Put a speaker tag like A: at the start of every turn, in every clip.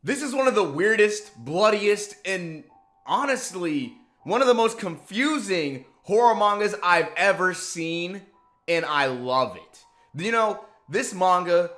A: This is one of the weirdest, bloodiest, and honestly, one of the most confusing horror mangas I've ever seen, and I love it. You know, this manga,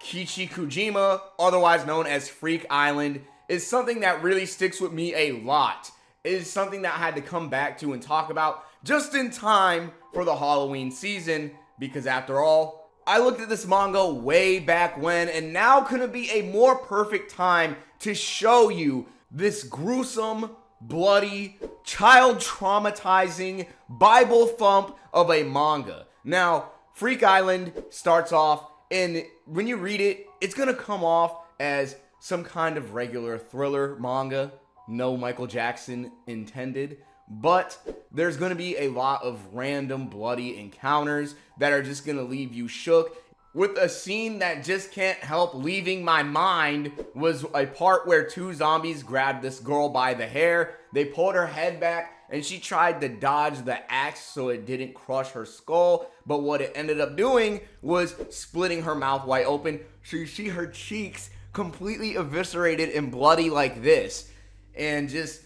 A: Kichikujima, otherwise known as Freak Island, is something that really sticks with me a lot. It is something that I had to come back to and talk about just in time for the Halloween season, because after all, I looked at this manga way back when, and now couldn't be a more perfect time to show you this gruesome, bloody, child traumatizing Bible thump of a manga. Now, Freak Island starts off, and when you read it, it's gonna come off as some kind of regular thriller manga. No Michael Jackson intended. But there's going to be a lot of random bloody encounters that are just going to leave you shook. With a scene that just can't help leaving my mind was a part where two zombies grabbed this girl by the hair. They pulled her head back and she tried to dodge the axe so it didn't crush her skull. But what it ended up doing was splitting her mouth wide open. So you see her cheeks completely eviscerated and bloody like this. And just...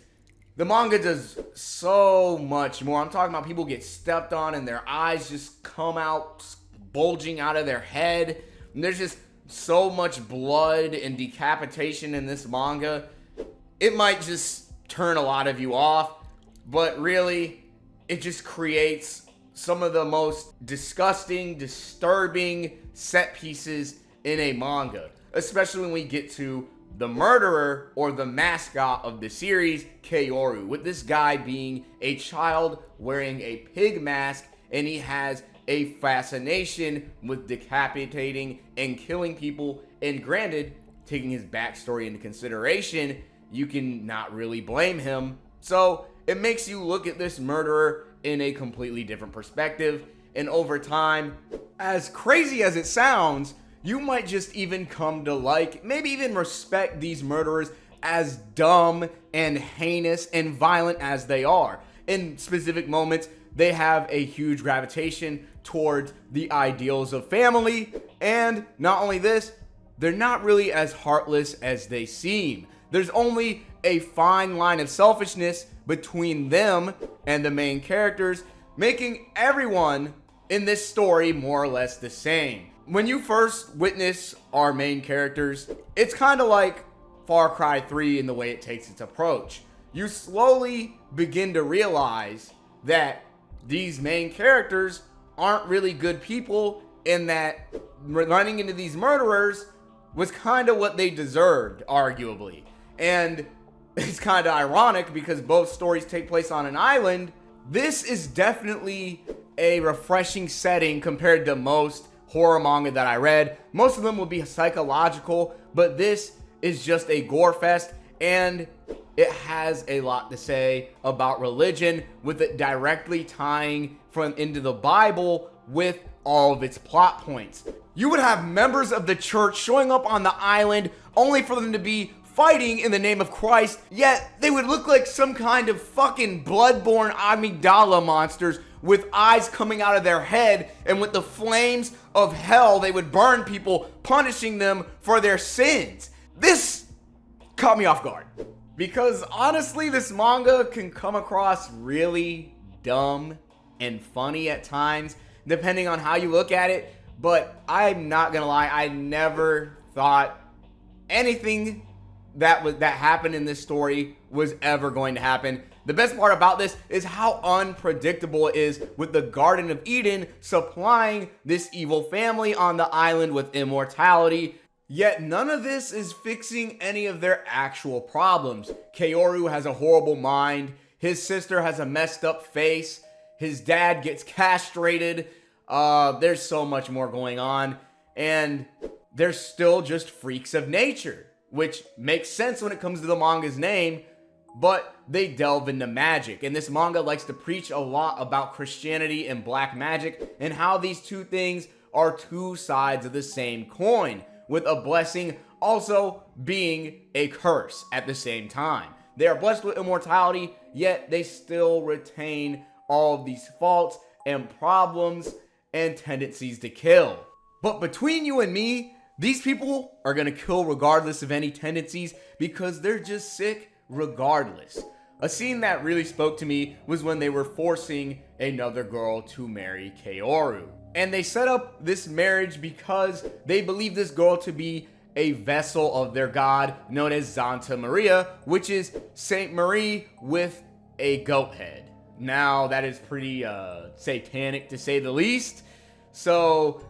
A: the manga does so much more. I'm talking about people get stepped on and their eyes just come out, bulging out of their head. And there's just so much blood and decapitation in this manga. It might just turn a lot of you off, but really, it just creates some of the most disgusting, disturbing set pieces in a manga. Especially when we get to the murderer, or the mascot of the series, Kaoru, with this guy being a child wearing a pig mask, and he has a fascination with decapitating and killing people. And granted, taking his backstory into consideration, you can not really blame him. So it makes you look at this murderer in a completely different perspective, and over time, as crazy as it sounds, you might just even come to like, maybe even respect these murderers as dumb and heinous and violent as they are. In specific moments, they have a huge gravitation towards the ideals of family. And not only this, they're not really as heartless as they seem. There's only a fine line of selfishness between them and the main characters, making everyone in this story more or less the same. When you first witness our main characters, it's kind of like Far Cry 3 in the way it takes its approach. You slowly begin to realize that these main characters aren't really good people, and that running into these murderers was kind of what they deserved, arguably. And it's kind of ironic because both stories take place on an island. This is definitely a refreshing setting compared to most horror manga that I read. Most of them will be psychological, but this is just a gore fest, and it has a lot to say about religion, with it directly tying into the Bible with all of its plot points. You would have members of the church showing up on the island only for them to be fighting in the name of Christ, yet they would look like some kind of fucking bloodborne amygdala monsters with eyes coming out of their head, and with the flames of hell, they would burn people, punishing them for their sins. This caught me off guard, because honestly, this manga can come across really dumb and funny at times, depending on how you look at it, but I'm not gonna lie, I never thought anything that happened in this story was ever going to happen. The best part about this is how unpredictable it is, with the Garden of Eden supplying this evil family on the island with immortality. Yet none of this is fixing any of their actual problems. Kaoru has a horrible mind. His sister has a messed up face. His dad gets castrated. There's so much more going on. And they're still just freaks of nature, which makes sense when it comes to the manga's name. But they delve into magic, and this manga likes to preach a lot about Christianity and black magic, and how these two things are two sides of the same coin, with a blessing also being a curse at the same time. They are blessed with immortality, yet they still retain all of these faults and problems and tendencies to kill. But between you and me, These people are gonna kill regardless of any tendencies because they're just sick regardless. A scene that really spoke to me was when they were forcing another girl to marry Kaoru. And they set up this marriage because they believe this girl to be a vessel of their god known as Santa Maria, which is Saint Marie with a goat head. Now, that is pretty satanic to say the least. So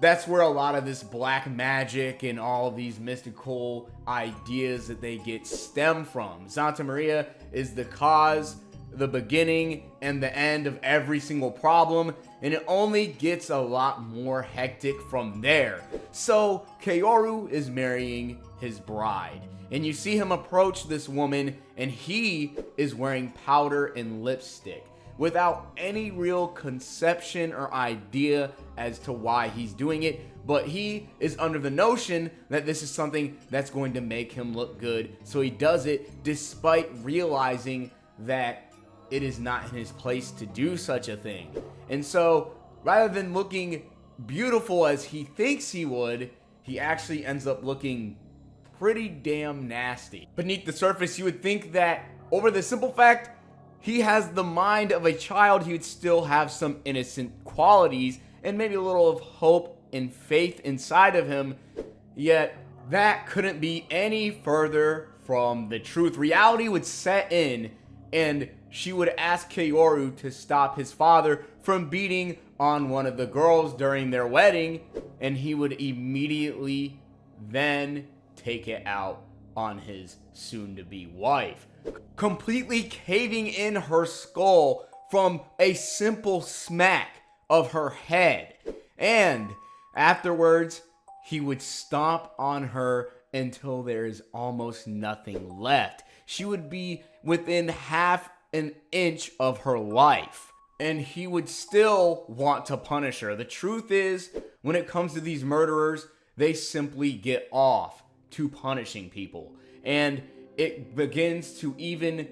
A: that's where a lot of this black magic and all of these mystical ideas that they get stem from. Santa Maria is the cause, the beginning, and the end of every single problem, and it only gets a lot more hectic from there. So Kaoru is marrying his bride, and you see him approach this woman, and he is wearing powder and lipstick without any real conception or idea as to why he's doing it, but he is under the notion that this is something that's going to make him look good, so he does it despite realizing that it is not in his place to do such a thing. And so, rather than looking beautiful as he thinks he would, he actually ends up looking pretty damn nasty. Beneath the surface, you would think that over the simple fact he has the mind of a child, he would still have some innocent qualities and maybe a little of hope and faith inside of him, yet that couldn't be any further from the truth. Reality would set in, and she would ask Kaoru to stop his father from beating on one of the girls during their wedding, and he would immediately then take it out on his soon-to-be wife, completely caving in her skull from a simple smack of her head. And afterwards, he would stomp on her until there is almost nothing left. She would be within half an inch of her life, and he would still want to punish her. The truth is, when it comes to these murderers, they simply get off to punishing people, and it begins to even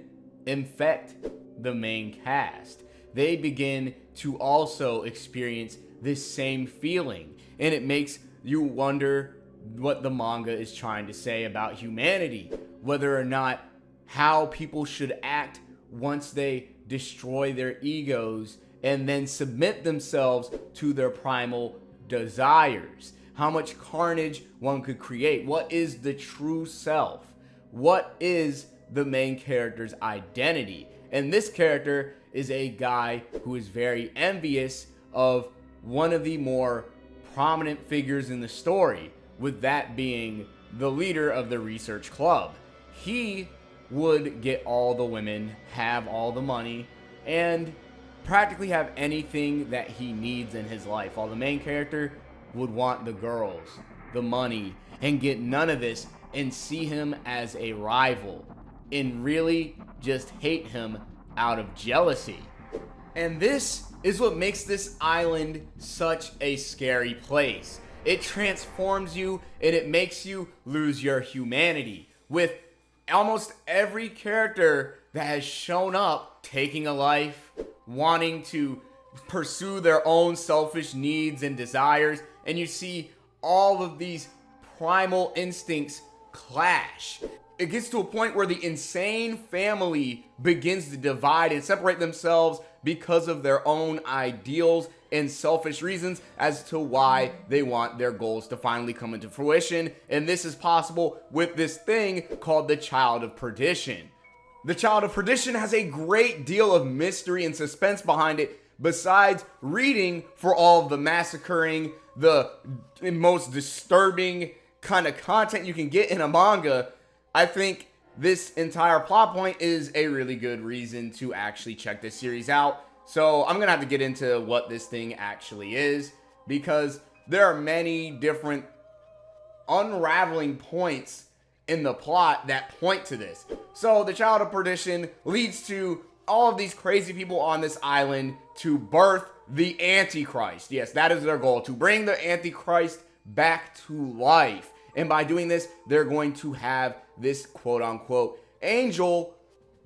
A: infect the main cast. They begin to also experience this same feeling, and it makes you wonder what the manga is trying to say about humanity, whether or not how people should act once they destroy their egos and then submit themselves to their primal desires. How much carnage one could create. What is the true self? What is the main character's identity? And this character is a guy who is very envious of one of the more prominent figures in the story, with that being the leader of the research club. He would get all the women, have all the money, and practically have anything that he needs in his life, while the main character would want the girls, the money, and get none of this, and see him as a rival, and really just hate him out of jealousy. And this is what makes this island such a scary place. It transforms you, and it makes you lose your humanity, with almost every character that has shown up taking a life, wanting to pursue their own selfish needs and desires, and you see all of these primal instincts clash. It gets to a point where the insane family begins to divide and separate themselves because of their own ideals and selfish reasons as to why they want their goals to finally come into fruition. And this is possible with this thing called the Child of Perdition. The Child of Perdition has a great deal of mystery and suspense behind it, besides reading for all of the massacring, the most disturbing kind of content you can get in a manga. I think this entire plot point is a really good reason to actually check this series out. So I'm gonna have to get into what this thing actually is, because there are many different unraveling points in the plot that point to this. So the Child of Perdition leads to all of these crazy people on this island to birth the Antichrist. Yes, that is their goal, to bring the Antichrist back to life. And by doing this, they're going to have this quote-unquote angel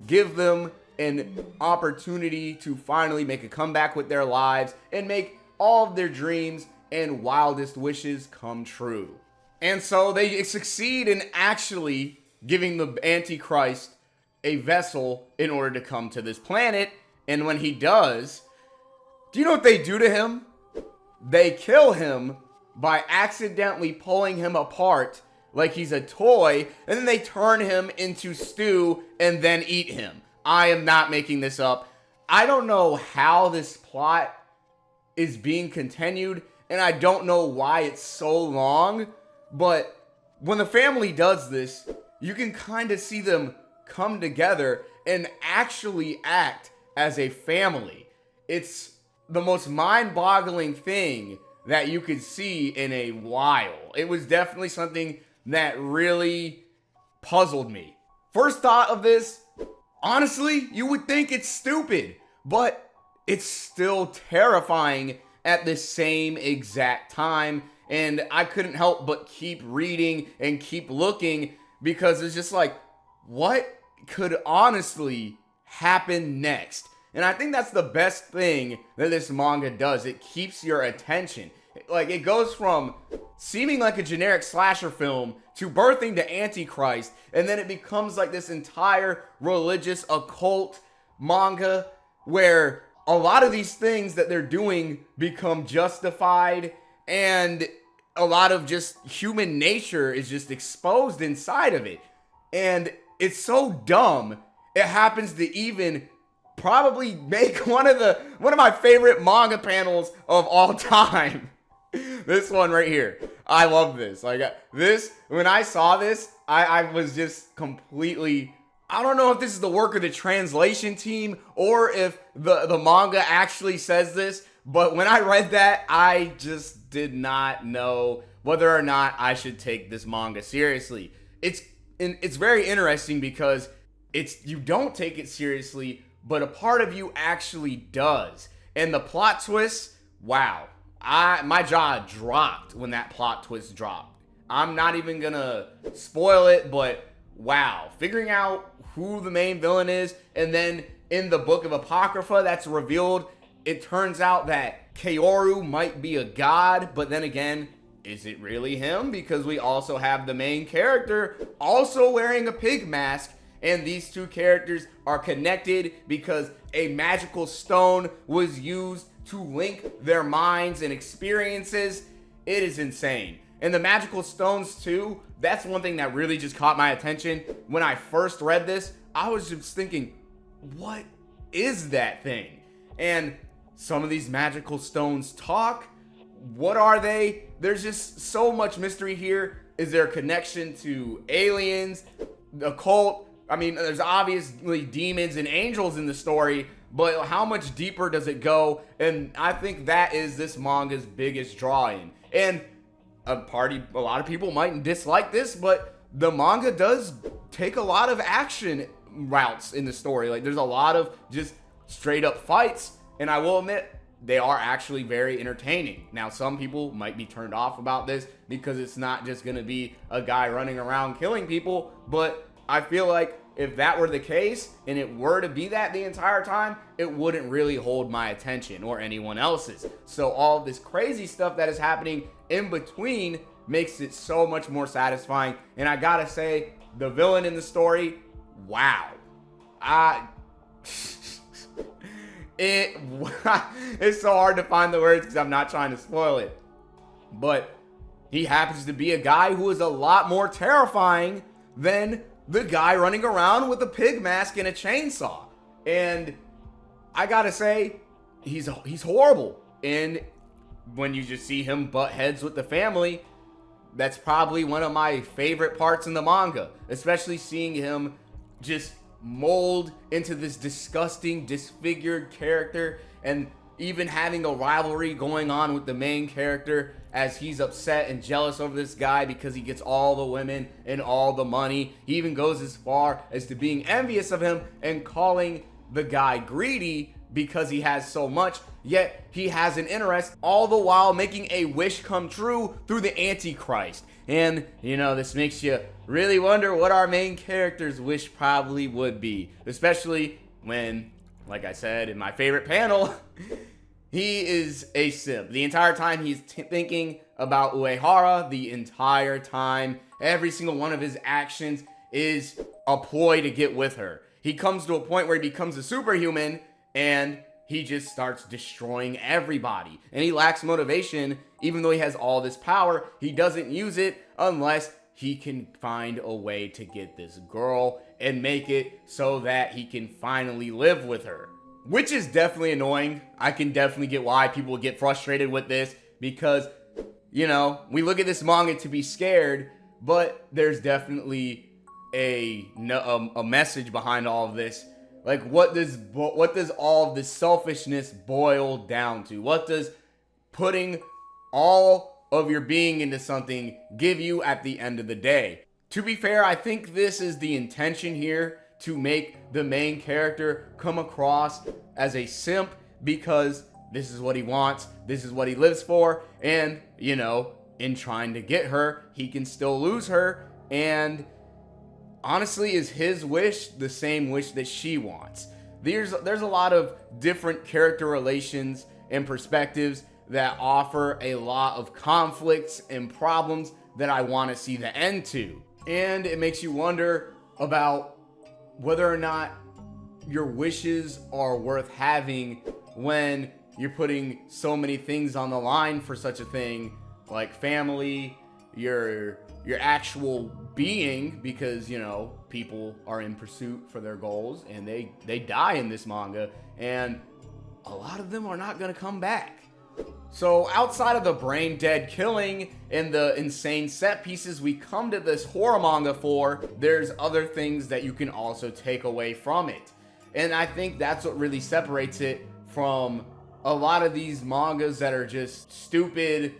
A: give them an opportunity to finally make a comeback with their lives and make all of their dreams and wildest wishes come true. And so they succeed in actually giving the Antichrist a vessel in order to come to this planet. And when he does, do you know what they do to him? They kill him by accidentally pulling him apart like he's a toy, and then they turn him into stew and then eat him. I am not making this up. I don't know how this plot is being continued, and I don't know why it's so long, but when the family does this, you can kind of see them come together and actually act as a family. It's the most mind-boggling thing that you could see in a while. It was definitely something that really puzzled me. First thought of this, honestly, you would think it's stupid, but it's still terrifying at the same exact time. And I couldn't help but keep reading and keep looking because it's just like, what could honestly happen next? And I think that's the best thing that this manga does. It keeps your attention. Like, it goes from seeming like a generic slasher film to birthing the Antichrist, and then it becomes like this entire religious occult manga where a lot of these things that they're doing become justified, and a lot of just human nature is just exposed inside of it. And it's so dumb, it happens to even probably make one of my favorite manga panels of all time. This one right here. I love this. Like, this, when I saw this, I was just completely, I don't know if this is the work of the translation team or if the manga actually says this, but when I read that, I just did not know whether or not I should take this manga seriously. It's very interesting because you don't take it seriously, but a part of you actually does. And the plot twist, wow. My jaw dropped when that plot twist dropped. I'm not even gonna spoil it, but wow. Figuring out who the main villain is, and then in the Book of Apocrypha that's revealed, it turns out that Kaoru might be a god, but then again, is it really him? Because we also have the main character also wearing a pig mask, and these two characters are connected because a magical stone was used to link their minds and experiences. It is insane. And the magical stones too, that's one thing that really just caught my attention. When I first read this, I was just thinking, what is that thing? And some of these magical stones talk. What are they? There's just so much mystery here. Is there a connection to aliens, the occult? I mean, there's obviously demons and angels in the story, but how much deeper does it go? And I think that is this manga's biggest drawing. And a lot of people might dislike this, but the manga does take a lot of action routes in the story. Like, there's a lot of just straight up fights, and I will admit, they are actually very entertaining. Now, some people might be turned off about this because it's not just going to be a guy running around killing people, but I feel like if that were the case and it were to be that the entire time, it wouldn't really hold my attention or anyone else's. So all this crazy stuff that is happening in between makes it so much more satisfying. And I gotta say, the villain in the story, wow. It's so hard to find the words because I'm not trying to spoil it. But he happens to be a guy who is a lot more terrifying than the guy running around with a pig mask and a chainsaw. And I gotta say, he's horrible. And when you just see him butt heads with the family, that's probably one of my favorite parts in the manga. Especially seeing him just mold into this disgusting, disfigured character, and even having a rivalry going on with the main character as he's upset and jealous over this guy because he gets all the women and all the money. He even goes as far as to being envious of him and calling the guy greedy because he has so much, yet he has an interest, all the while making a wish come true through the Antichrist. And, this makes you really wonder what our main character's wish probably would be, especially when, like I said in my favorite panel, He is a simp. The entire time he's thinking about Uehara, the entire time. Every single one of his actions is a ploy to get with her. He comes to a point where he becomes a superhuman and he just starts destroying everybody. And he lacks motivation, even though he has all this power. He doesn't use it unless he can find a way to get this girl and make it so that he can finally live with her. Which is definitely annoying. I can definitely get why people get frustrated with this because, you know, we look at this manga to be scared, but there's definitely a message behind all of this. Like, what does all of this selfishness boil down to? What does putting all of your being into something give you at the end of the day? To be fair, I think this is the intention here, to make the main character come across as a simp because this is what he wants, this is what he lives for, and, you know, in trying to get her, he can still lose her, and honestly, is his wish the same wish that she wants? There's a lot of different character relations and perspectives that offer a lot of conflicts and problems that I want to see the end to. And it makes you wonder about whether or not your wishes are worth having when you're putting so many things on the line for such a thing, like family, your actual being, because, you know, people are in pursuit for their goals and they die in this manga, and a lot of them are not going to come back. So outside of the brain dead killing and the insane set pieces we come to this horror manga for, there's other things that you can also take away from it. And I think that's what really separates it from a lot of these mangas that are just stupid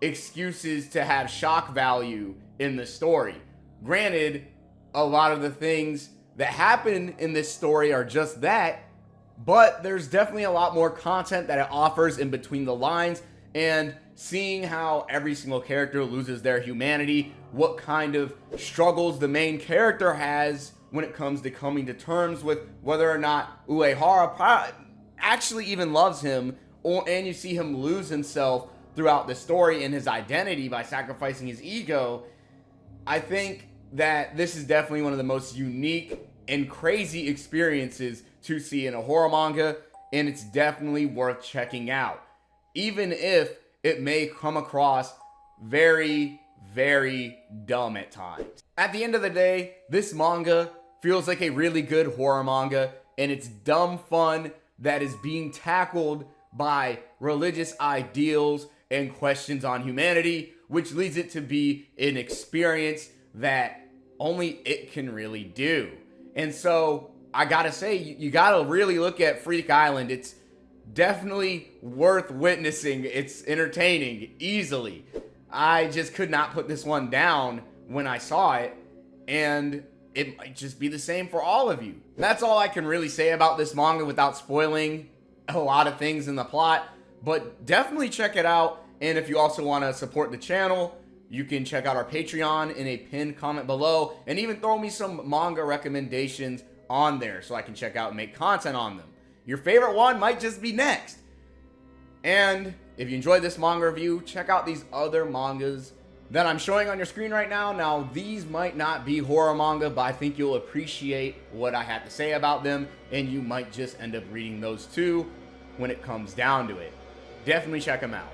A: excuses to have shock value in the story. Granted, a lot of the things that happen in this story are just that, but there's definitely a lot more content that it offers in between the lines, and seeing how every single character loses their humanity, what kind of struggles the main character has when it comes to coming to terms with whether or not Uehara actually even loves him, and you see him lose himself throughout the story and his identity by sacrificing his ego. I think that this is definitely one of the most unique and crazy experiences to see in a horror manga, and it's definitely worth checking out, even if it may come across very, very dumb at times. At the end of the day, this manga feels like a really good horror manga, and it's dumb fun that is being tackled by religious ideals and questions on humanity, which leads it to be an experience that only it can really do. And so I gotta say, you gotta really look at Freak Island. It's definitely worth witnessing. It's entertaining, easily. I just could not put this one down when I saw it, and it might just be the same for all of you. That's all I can really say about this manga without spoiling a lot of things in the plot, but definitely check it out. And if you also want to support the channel, you can check out our Patreon in a pinned comment below, and even throw me some manga recommendations on there so I can check out and make content on them. Your favorite one might just be next. And if you enjoyed this manga review, check out these other mangas that I'm showing on your screen right now. Now, these might not be horror manga, but I think you'll appreciate what I have to say about them, and you might just end up reading those too when it comes down to it. Definitely check them out.